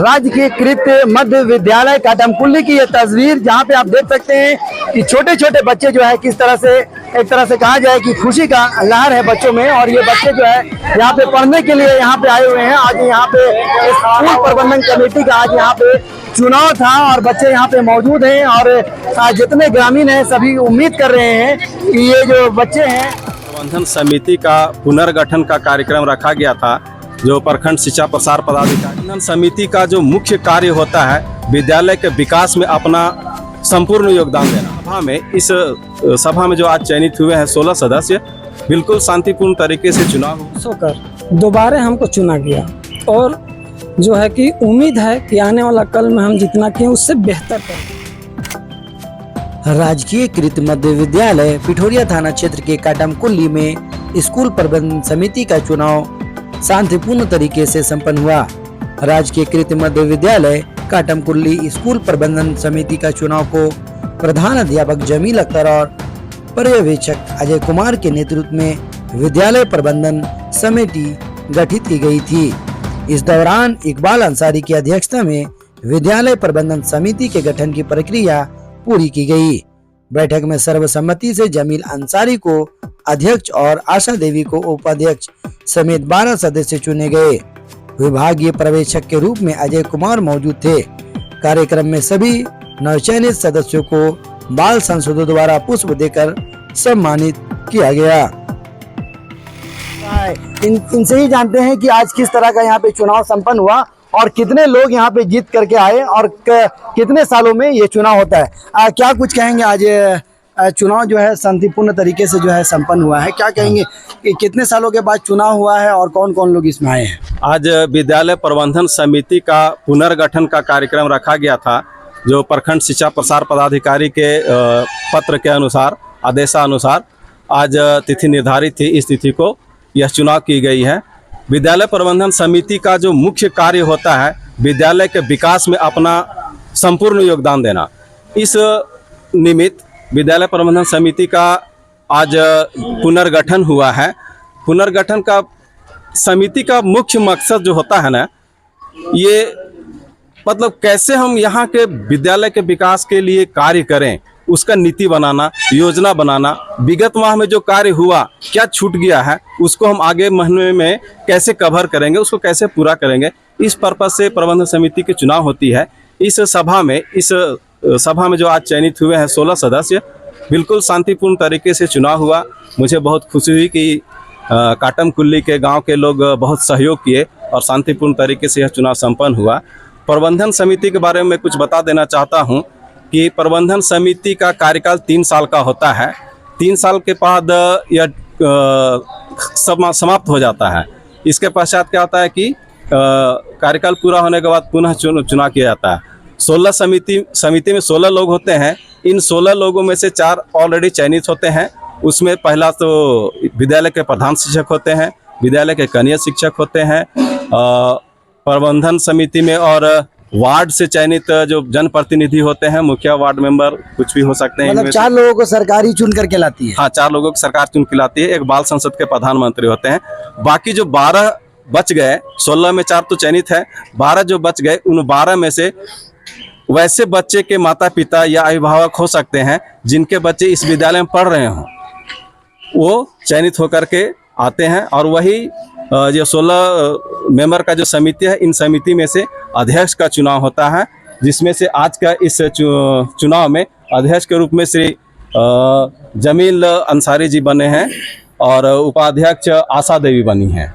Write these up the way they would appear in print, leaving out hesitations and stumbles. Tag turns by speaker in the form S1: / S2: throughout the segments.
S1: राजकीयकृत मध्य विद्यालय काटमकुल्ली की ये तस्वीर, जहाँ पे आप देख सकते हैं कि छोटे छोटे बच्चे जो है किस तरह से, एक तरह से कहा जाए कि खुशी का लहर है बच्चों में। और ये बच्चे जो है यहाँ पे पढ़ने के लिए यहाँ पे आए हुए हैं। आज यहाँ पे स्कूल प्रबंधन कमेटी का आज यहाँ पे चुनाव था और बच्चे यहाँ पे मौजूद हैं। और जितने ग्रामीण हैं सभी उम्मीद कर रहे हैं कि ये जो बच्चे हैं,
S2: प्रबंधन समिति का पुनर्गठन का कार्यक्रम रखा गया था, जो प्रखंड शिक्षा प्रसार पदाधिकारी। प्रबंधन समिति का जो मुख्य कार्य होता है विद्यालय के विकास में अपना संपूर्ण योगदान देना। सभा में इस सभा में जो आज चयनित हुए हैं 16 सदस्य, बिल्कुल शांतिपूर्ण तरीके से चुनाव
S3: होकर दोबारा हमको चुना गया और जो है कि उम्मीद है कि आने वाला कल में हम जितना किए उससे बेहतर करें।
S1: राजकीयकृत मध्य विद्यालय पिठोरिया थाना क्षेत्र के काटमकुल्ली में स्कूल प्रबंधन समिति का चुनाव शांतिपूर्ण तरीके से संपन्न हुआ। राजकीयकृत मध्य विद्यालय काटमकुल्ली स्कूल प्रबंधन समिति का चुनाव को प्रधान अध्यापक जमील अख्तर और पर्यवेक्षक अजय कुमार के नेतृत्व में विद्यालय प्रबंधन समिति गठित की गई थी। इस दौरान इकबाल अंसारी की अध्यक्षता में विद्यालय प्रबंधन समिति के गठन की प्रक्रिया पूरी की गई। बैठक में सर्वसम्मति से जमील अंसारी को अध्यक्ष और आशा देवी को उपाध्यक्ष समेत 12 सदस्य चुने गए। विभागीय पर्यवेक्षक के रूप में अजय कुमार मौजूद थे। कार्यक्रम में सभी नवचयनित सदस्यों को बाल सांसदों द्वारा पुष्प देकर सम्मानित किया गया। इनसे ही जानते हैं कि आज किस तरह का यहाँ पे चुनाव संपन्न हुआ और कितने लोग यहाँ पे जीत करके आए और कितने सालों में ये चुनाव होता है। क्या कुछ कहेंगे, आज चुनाव जो है शांतिपूर्ण तरीके से जो है संपन्न हुआ है, क्या कहेंगे कि कितने सालों के बाद चुनाव हुआ है और कौन कौन लोग इसमें आए हैं?
S2: आज विद्यालय प्रबंधन समिति का पुनर्गठन का कार्यक्रम रखा गया था, जो प्रखंड शिक्षा प्रसार पदाधिकारी के पत्र के अनुसार, आदेशानुसार आज तिथि निर्धारित थी। इस तिथि को यह चुनाव की गई है। विद्यालय प्रबंधन समिति का जो मुख्य कार्य होता है विद्यालय के विकास में अपना संपूर्ण योगदान देना। इस निमित्त विद्यालय प्रबंधन समिति का आज पुनर्गठन हुआ है। पुनर्गठन का समिति का मुख्य मकसद जो होता है ना, ये मतलब कैसे हम यहाँ के विद्यालय के विकास के लिए कार्य करें, उसका नीति बनाना, योजना बनाना, विगत माह में जो कार्य हुआ, क्या छूट गया है, उसको हम आगे महीने में कैसे कवर करेंगे, उसको कैसे पूरा करेंगे, इस पर्पज से प्रबंधन समिति की चुनाव होती है। इस सभा में जो आज चयनित हुए हैं 16 सदस्य, बिल्कुल शांतिपूर्ण तरीके से चुनाव हुआ। मुझे बहुत खुशी हुई कि काटमकुल्ली के गाँव के लोग बहुत सहयोग किए और शांतिपूर्ण तरीके से यह चुनाव संपन्न हुआ। प्रबंधन समिति के बारे में कुछ बता देना चाहता हूँ कि प्रबंधन समिति का कार्यकाल 3 साल का होता है। 3 साल के बाद यह समाप्त हो जाता है। इसके पश्चात क्या होता है कि कार्यकाल पूरा होने के बाद पुनः चुनाव किया जाता है। 16 समिति में 16 लोग होते हैं। इन 16 लोगों में से 4 ऑलरेडी चयनित होते हैं। उसमें पहला तो विद्यालय के प्रधान शिक्षक होते हैं, विद्यालय के कनीय शिक्षक होते हैं, प्रबंधन समिति में और वार्ड से चयनित जो जनप्रतिनिधि होते हैं, मुखिया, वार्ड मेंबर, कुछ भी हो सकते हैं।
S1: मतलब 4 लोगों को सरकारी चुन करके लाती है।
S2: हाँ, 4 लोगों को सरकार चुन के लाती है। एक बाल संसद के प्रधानमंत्री होते हैं। बाकी जो 12 बच गए, 16 में 4 तो चयनित है, 12 जो बच गए, उन 12 में से वैसे बच्चे के माता पिता या अभिभावक हो सकते हैं जिनके बच्चे इस विद्यालय में पढ़ रहे हों, वो चयनित होकर के आते हैं। और वही जो 16 मेंबर का जो समिति है, इन समिति में से अध्यक्ष का चुनाव होता है, जिसमें से आज का इस चुनाव में अध्यक्ष के रूप में श्री जमील अंसारी जी बने हैं और उपाध्यक्ष आशा देवी बनी हैं।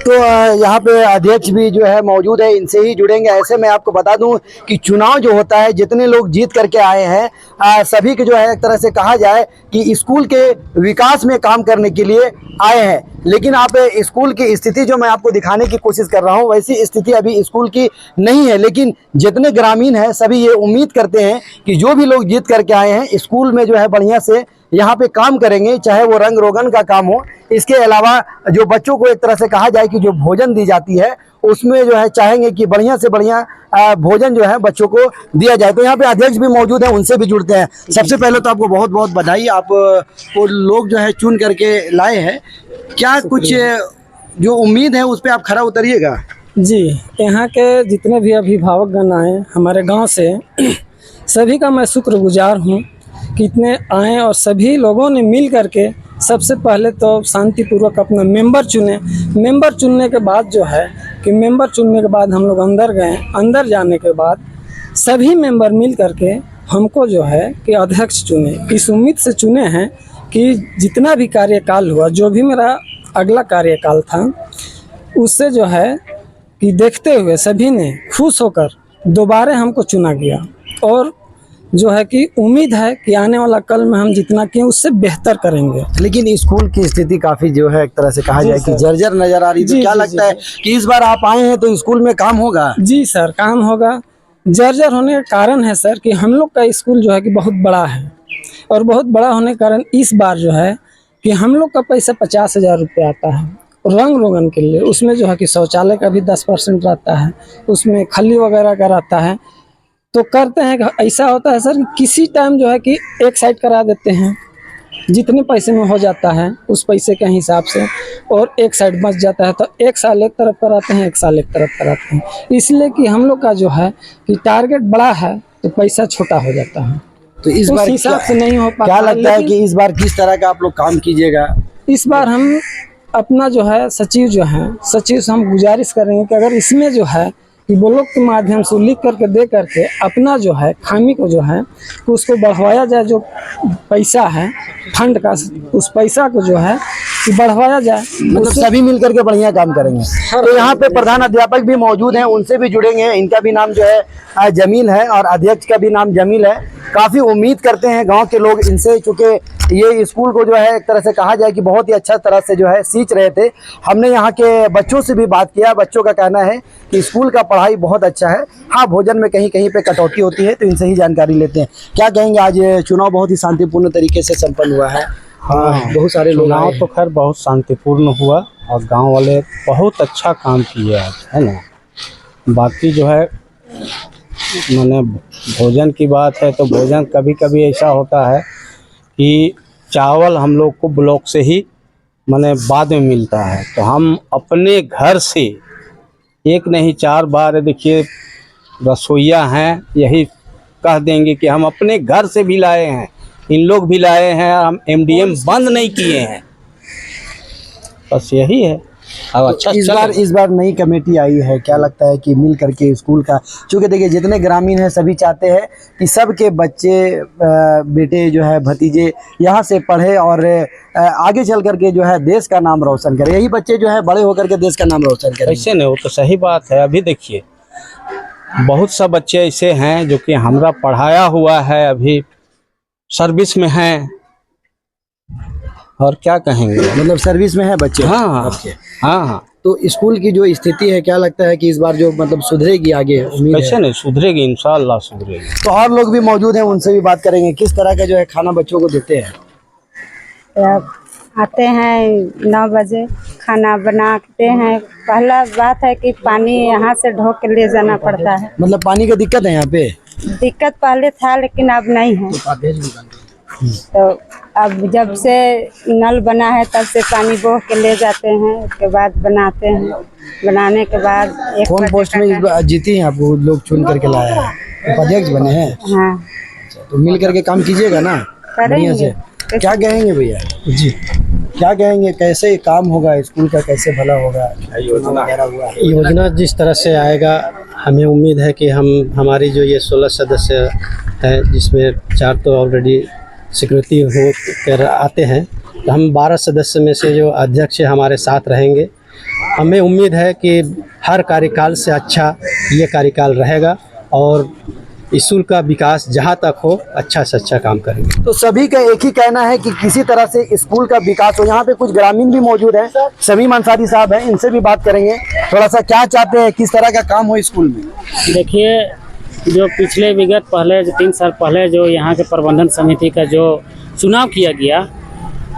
S1: तो यहाँ पे अध्यक्ष भी जो है मौजूद है, इनसे ही जुड़ेंगे। ऐसे में आपको बता दूं कि चुनाव जो होता है, जितने लोग जीत करके आए हैं सभी के जो है एक तरह से कहा जाए कि स्कूल के विकास में काम करने के लिए आए हैं। लेकिन आप स्कूल की स्थिति जो मैं आपको दिखाने की कोशिश कर रहा हूँ, वैसी स्थिति अभी स्कूल की नहीं है। लेकिन जितने ग्रामीण हैं सभी ये उम्मीद करते हैं कि जो भी लोग जीत करके आए हैं स्कूल में जो है बढ़िया से यहाँ पे काम करेंगे, चाहे वो रंग रोगन का काम हो। इसके अलावा जो बच्चों को एक तरह से कहा जाए कि जो भोजन दी जाती है, उसमें जो है चाहेंगे कि बढ़िया से बढ़िया भोजन जो है बच्चों को दिया जाए। तो यहाँ पे अध्यक्ष भी मौजूद हैं, उनसे भी जुड़ते हैं। सबसे पहले तो आपको बहुत बहुत बधाई, आप वो लोग जो है चुन करके लाए हैं। क्या कुछ जो उम्मीद है उस पर आप खरा उतरिएगा?
S3: जी, यहाँ के जितने भी अभिभावकगण आए हमारे गांव से सभी का मैं शुक्रगुजार हूँ कि इतने आए और सभी लोगों ने मिल करके सबसे पहले तो शांतिपूर्वक अपना मेंबर चुने। मेंबर चुनने के बाद जो है कि मेंबर चुनने के बाद हम लोग अंदर गए। अंदर जाने के बाद सभी मेंबर मिल करके हमको जो है कि अध्यक्ष चुने। इस उम्मीद से चुने हैं कि जितना भी कार्यकाल हुआ, जो भी मेरा अगला कार्यकाल था, उससे जो है कि देखते हुए सभी ने खुश होकर दोबारा हमको चुना गया। और जो है कि उम्मीद है कि आने वाला कल में हम जितना किए उससे बेहतर करेंगे।
S1: लेकिन स्कूल की स्थिति काफी जो है एक तरह से कहा
S3: जी
S1: जाए कि
S3: सर।
S1: जर्जर नजर आ रही है। तो
S3: जी,
S1: क्या
S3: जी,
S1: लगता
S3: जी,
S1: है कि इस बार आप आए हैं तो स्कूल में काम होगा?
S3: जी सर, काम होगा। जर्जर होने का कारण है सर कि हम लोग का स्कूल जो है कि बहुत बड़ा है, और बहुत बड़ा होने के कारण इस बार जो है कि हम लोग का पैसा 50,000 रुपये आता है रंग रोगन के लिए। उसमें जो है कि शौचालय का भी 10% रहता है, उसमें खली वगैरह का रहता है। तो करते हैं कि ऐसा होता है सर कि किसी टाइम जो है कि एक साइड करा देते हैं, जितने पैसे में हो जाता है उस पैसे के हिसाब से, और एक साइड बच जाता है तो एक साल एक तरफ कराते हैं, एक साल एक तरफ कराते हैं। इसलिए कि हम लोग का जो है कि टारगेट बड़ा है तो पैसा छोटा हो जाता है,
S1: तो इस
S3: उस
S1: बार
S3: हिसाब से नहीं हो पाता।
S1: क्या लगता है
S3: लेकिन
S1: कि इस बार किस तरह का आप लोग काम कीजिएगा?
S3: इस बार हम अपना जो है सचिव से हम गुजारिश करेंगे कि अगर इसमें जो है कि ब्लॉक के माध्यम से लिख करके दे करके अपना जो है खामी को जो है कि उसको बढ़वाया जाए। जो पैसा है फंड का, उस पैसा को जो है कि बढ़वाया जाए।
S1: मतलब सभी मिलकर के बढ़िया काम करेंगे। तो यहाँ पे प्रधान अध्यापक भी मौजूद हैं, उनसे भी जुड़ेंगे। इनका भी नाम जो है जमील है और अध्यक्ष का भी नाम जमील है। काफ़ी उम्मीद करते हैं गांव के लोग इनसे, चूँकि ये स्कूल को जो है एक तरह से कहा जाए कि बहुत ही अच्छा तरह से जो है सींच रहे थे। हमने यहाँ के बच्चों से भी बात किया। बच्चों का कहना है कि स्कूल का पढ़ाई बहुत अच्छा है, हाँ भोजन में कहीं कहीं पे कटौती होती है, तो इनसे ही जानकारी लेते हैं। क्या कहेंगे, आज चुनाव बहुत ही शांतिपूर्ण तरीके से संपन्न हुआ है। हाँ, बहुत सारे लोग आए
S4: चुनाव
S1: हैं।
S4: तो खैर बहुत शांतिपूर्ण हुआ और गांव वाले बहुत अच्छा काम किए आज, है ना। बाकी जो है मैंने भोजन की बात है तो भोजन कभी कभी ऐसा होता है कि चावल हम लोग को ब्लॉक से ही माने बाद में मिलता है, तो हम अपने घर से एक नहीं 4 बार, देखिए रसोईया हैं, यही कह देंगे कि हम अपने घर से भी लाए हैं, इन लोग भी लाए हैं, हम एमडीएम बंद नहीं किए हैं। बस यही है। अब अच्छा
S1: इस बार नई कमेटी आई है, क्या लगता है कि मिल करके स्कूल का, चूँकि देखिए जितने ग्रामीण हैं सभी चाहते हैं कि सबके बच्चे बेटे जो है भतीजे यहाँ से पढ़े और आगे चल करके जो है देश का नाम रोशन करे। यही बच्चे जो है बड़े होकर के देश का नाम रोशन करें।
S4: ऐसे नहीं, वो तो सही बात है। अभी देखिए बहुत सा बच्चे ऐसे हैं जो कि हमरा पढ़ाया हुआ है, अभी सर्विस में हैं, और क्या कहेंगे,
S1: मतलब सर्विस में है बच्चे।
S4: हाँ हाँ
S1: आपके।
S4: हाँ हाँ।
S1: तो स्कूल की जो स्थिति है, क्या लगता है कि इस बार जो मतलब सुधरेगी आगे? उम्मीद है।
S4: कैसे नहीं सुधरेगी, इंशाल्लाह सुधरेगी।
S1: तो और लोग भी मौजूद हैं, उनसे भी बात करेंगे। किस तरह का जो है खाना बच्चों को देते हैं?
S5: आते हैं 9 बजे, खाना बनाते हैं। पहला बात है कि पानी यहाँ से ढो के ले जाना पड़ता है।
S1: मतलब पानी की दिक्कत है यहाँ पे?
S5: दिक्कत पहले था लेकिन अब नहीं है। तो अब जब से नल बना है तब से पानी बो के ले जाते हैं, उसके बाद बनाते हैं। बनाने के बाद
S1: कौन पोस्ट में इस बार जीती हैं? आपको लोग चुन करके लाया है, उपाध्यक्ष बने हैं।
S5: हाँ,
S1: तो मिल करके काम कीजिएगा ना बढ़िया से। क्या कहेंगे भैया जी, क्या कहेंगे, कैसे काम होगा स्कूल का, कैसे भला होगा? योजना वगैरह हुआ है?
S6: योजना जिस तरह से आएगा, हमें उम्मीद है कि हमारी जो ये 16 सदस्य है, जिसमें 4 तो ऑलरेडी सिक्योरिटी हो कर आते हैं, तो हम 12 सदस्य में से जो अध्यक्ष हमारे साथ रहेंगे। हमें उम्मीद है कि हर कार्यकाल से अच्छा ये कार्यकाल रहेगा और स्कूल का विकास जहाँ तक हो अच्छा से अच्छा काम करेंगे।
S1: तो सभी का एक ही कहना है कि किसी तरह से स्कूल का विकास हो। यहाँ पे कुछ ग्रामीण भी मौजूद हैं, शमीम अंसारी साहब हैं, इनसे भी बात करेंगे। थोड़ा सा क्या चाहते हैं, किस तरह का काम हो स्कूल में?
S7: देखिए, जो पिछले विगत पहले जो 3 साल पहले जो यहाँ के प्रबंधन समिति का जो चुनाव किया गया,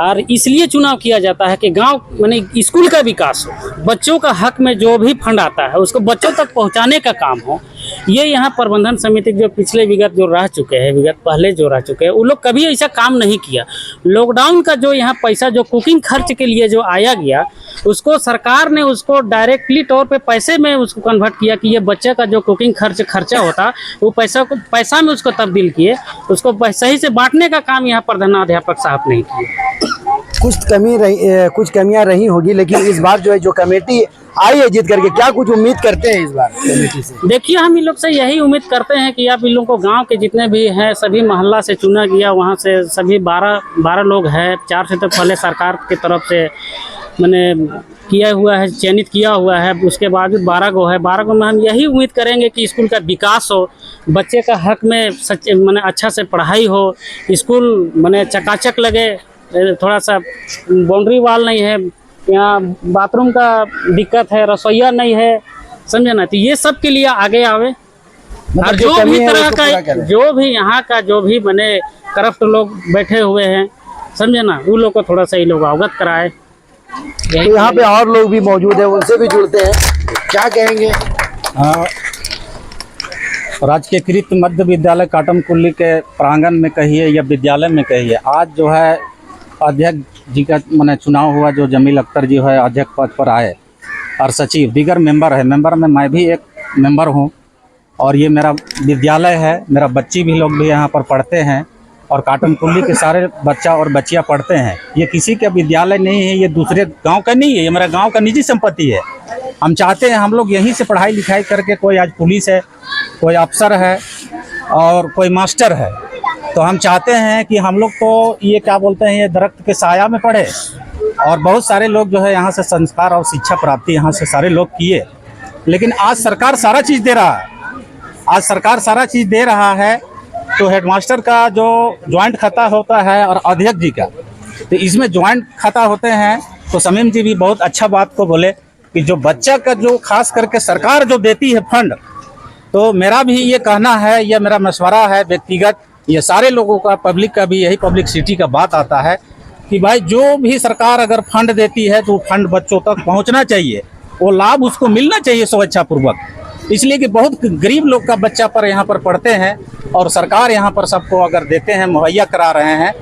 S7: और इसलिए चुनाव किया जाता है कि गांव माने स्कूल का विकास हो, बच्चों का हक में जो भी फंड आता है उसको बच्चों तक पहुंचाने का काम हो। ये यहाँ प्रबंधन समिति जो पिछले विगत जो रह चुके हैं, विगत पहले जो रह चुके हैं, वो लोग कभी ऐसा काम नहीं किया। लॉकडाउन का जो यहाँ पैसा जो कुकिंग खर्च के लिए जो आया गया, उसको सरकार ने उसको डायरेक्टली तौर पे पैसे में उसको कन्वर्ट किया कि ये बच्चे का जो कुकिंग खर्चा होता वो पैसा में उसको तब्दील किए, उसको सही से बांटने का काम यहाँ प्रधानाध्यापक साहब नहीं किए।
S1: कुछ कमियां रही होगी, लेकिन इस बार जो है जो कमेटी आई है जीत करके, क्या कुछ उम्मीद करते हैं इस बार कमेटी से?
S7: देखिए, हम इन लोग से यही उम्मीद करते हैं कि आप इन लोगों को गांव के जितने भी हैं सभी मोहल्ला से चुना गया, वहां से सभी 12 लोग हैं। 4 से तो पहले सरकार की तरफ से मैंने किया हुआ है, चयनित किया हुआ है, उसके बाद 12 गो है। 12 गो में हम यही उम्मीद करेंगे कि स्कूल का विकास हो, बच्चे का हक में मैंने अच्छा से पढ़ाई हो, स्कूल मैंने चकाचक लगे, थोड़ा सा बाउंड्री वाल नहीं है, यहाँ बाथरूम का दिक्कत है, रसोईया नहीं है, समझे ना। तो ये सब के लिए आगे आवे और जो भी तरह का जो भी यहाँ का जो भी मैंने करप्ट लोग बैठे हुए हैं, समझे ना, उन लोग को थोड़ा सा ये लोग अवगत कराए।
S1: तो यहाँ पे और लोग भी मौजूद हैं, उनसे भी जुड़ते हैं, क्या कहेंगे?
S4: राजकीय कृत मध्य विद्यालय काटम कुल्ली के प्रांगण में कहिए या विद्यालय में कहिए, आज जो है अध्यक्ष जी का मैंने चुनाव हुआ, जो जमील अख्तर जी है अध्यक्ष पद पर आए, और सचिव दीगर मेंबर है। मेंबर में मैं भी एक मेंबर हूँ, और ये मेरा विद्यालय है, मेरा बच्ची भी लोग भी यहाँ पर पढ़ते हैं, और काटम कुल्ली के सारे बच्चा और बच्चियाँ पढ़ते हैं। ये किसी का विद्यालय नहीं है, ये दूसरे गांव का नहीं है, ये मेरा गांव का निजी संपत्ति है। हम चाहते हैं हम लोग यहीं से पढ़ाई लिखाई करके, कोई आज पुलिस है, कोई अफसर है और कोई मास्टर है, तो हम चाहते हैं कि हम लोग तो ये क्या बोलते हैं, ये दरख्त के साया में पढ़े। और बहुत सारे लोग जो है यहाँ से संस्कार और शिक्षा प्राप्ति यहाँ से सारे लोग किए, लेकिन आज सरकार सारा चीज़ दे रहा है। आज सरकार सारा चीज़ दे रहा है, तो हेडमास्टर का जो ज्वाइंट खाता होता है और अध्यक्ष जी का, तो इसमें ज्वाइंट खाता होते हैं। तो समीम जी भी बहुत अच्छा बात को बोले कि जो बच्चा का जो खास करके सरकार जो देती है फंड, तो मेरा भी ये कहना है, यह मेरा मशवरा है व्यक्तिगत, ये सारे लोगों का, पब्लिक का भी यही पब्लिसिटी का बात आता है कि भाई जो भी सरकार अगर फंड देती है तो फंड बच्चों तक पहुंचना चाहिए, वो लाभ उसको मिलना चाहिए स्वेच्छापूर्वक। इसलिए कि बहुत गरीब लोग का बच्चा पर यहाँ पर पढ़ते हैं, और सरकार यहाँ पर सबको अगर देते हैं, मुहैया करा रहे हैं,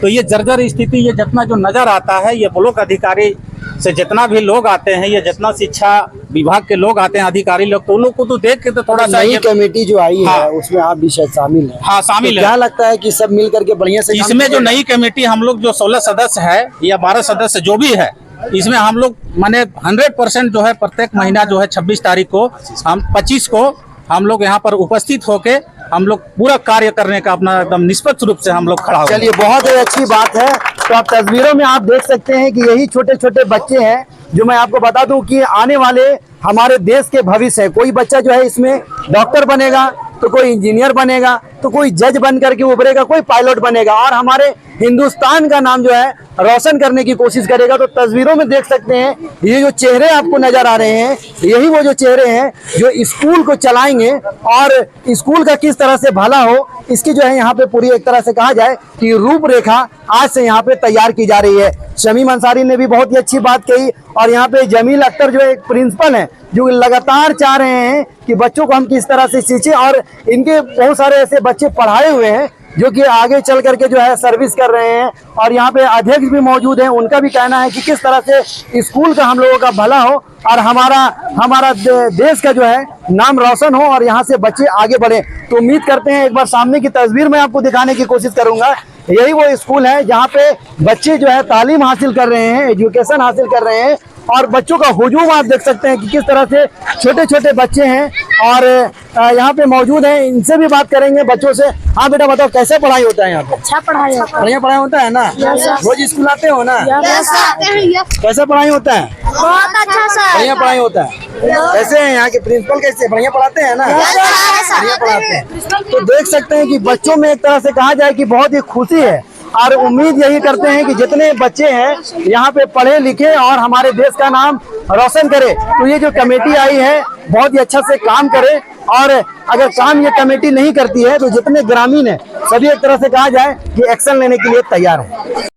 S4: तो ये जर्जर स्थिति, ये जितना जो नज़र आता है, ये ब्लॉक अधिकारी से जितना भी लोग आते हैं, ये जितना शिक्षा विभाग के लोग आते हैं, अधिकारी लोग, तो उन लोग को तो देख के तो थोड़ा सा
S1: नई कमेटी जो आई
S4: हाँ,
S1: है उसमें आप भी शायद शामिल हैं।
S4: हाँ, शामिल
S1: तो
S4: है।
S1: क्या लगता है कि सब मिल करके बढ़िया से
S4: इसमें जो नई कमेटी हम लोग जो 16 सदस्य है या 12 सदस्य जो भी है, इसमें हम लोग माने 100% जो है प्रत्येक महीना जो है 26 तारीख को, हम 25 को हम लोग यहाँ पर उपस्थित होके हम लोग पूरा कार्य करने का अपना एकदम निष्पक्ष रूप से हम लोग खड़ा हो।
S1: चलिए, बहुत ही अच्छी बात है। तो आप तस्वीरों में आप देख सकते हैं कि यही छोटे छोटे बच्चे हैं, जो मैं आपको बता दूं कि आने वाले हमारे देश के भविष्य है। कोई बच्चा जो है इसमें डॉक्टर बनेगा, तो कोई इंजीनियर बनेगा, तो कोई जज बन करके उभरेगा, कोई पायलट बनेगा, और हमारे हिंदुस्तान का नाम जो है रोशन करने की कोशिश करेगा। तो तस्वीरों में देख सकते हैं, ये जो चेहरे आपको नजर आ रहे हैं, यही वो जो चेहरे हैं जो स्कूल को चलाएंगे, और स्कूल का किस तरह से भला हो, इसकी जो है यहाँ पे पूरी एक तरह से कहा जाए कि रूपरेखा आज से यहाँ पे तैयार की जा रही है। शमीम अंसारी ने भी बहुत ही अच्छी बात कही, और यहाँ पे जमील अख्तर जो एक प्रिंसिपल हैं, जो लगातार चाह रहे हैं कि बच्चों को हम किस तरह से सींचें, और इनके बहुत सारे ऐसे बच्चे पढ़ाए हुए हैं जो कि आगे चल करके जो है सर्विस कर रहे हैं। और यहाँ पे अध्यक्ष भी मौजूद हैं, उनका भी कहना है कि किस तरह से स्कूल का हम लोगों का भला हो, और हमारा देश का जो है नाम रोशन हो, और यहाँ से बच्चे आगे बढ़े। तो उम्मीद करते हैं, एक बार सामने की तस्वीर में आपको दिखाने की कोशिश करूंगा, यही वो स्कूल है जहाँ पे बच्चे जो है तालीम हासिल कर रहे हैं, एजुकेशन हासिल कर रहे हैं, और बच्चों का हुजूम आप देख सकते हैं कि किस तरह से छोटे छोटे बच्चे हैं और यहाँ पे मौजूद हैं। इनसे भी बात करेंगे बच्चों से। हाँ बेटा, बताओ कैसे पढ़ाई होता है यहाँ पे?
S5: अच्छा पढ़ाई होता है।
S1: बढ़िया पढ़ाई होता है ना? रोज स्कूल आते हो ना? कैसे पढ़ाई होता है?
S5: बहुत अच्छा सर।
S1: बढ़िया पढ़ाई होता है। कैसे हैं यहाँ के प्रिंसिपल, कैसे बढ़िया पढ़ाते हैं ना? बढ़िया पढ़ाते हैं। तो देख सकते हैं कि बच्चों में एक तरह से कहा जाए कि बहुत ही खुशी है, और उम्मीद यही करते हैं कि जितने बच्चे हैं यहाँ पे पढ़े लिखे और हमारे देश का नाम रोशन करे। तो ये जो कमेटी आई है बहुत ही अच्छा से काम करे, और अगर काम ये कमेटी नहीं करती है तो जितने ग्रामीण है सभी एक तरह से कहा जाए कि एक्शन लेने के लिए तैयार है।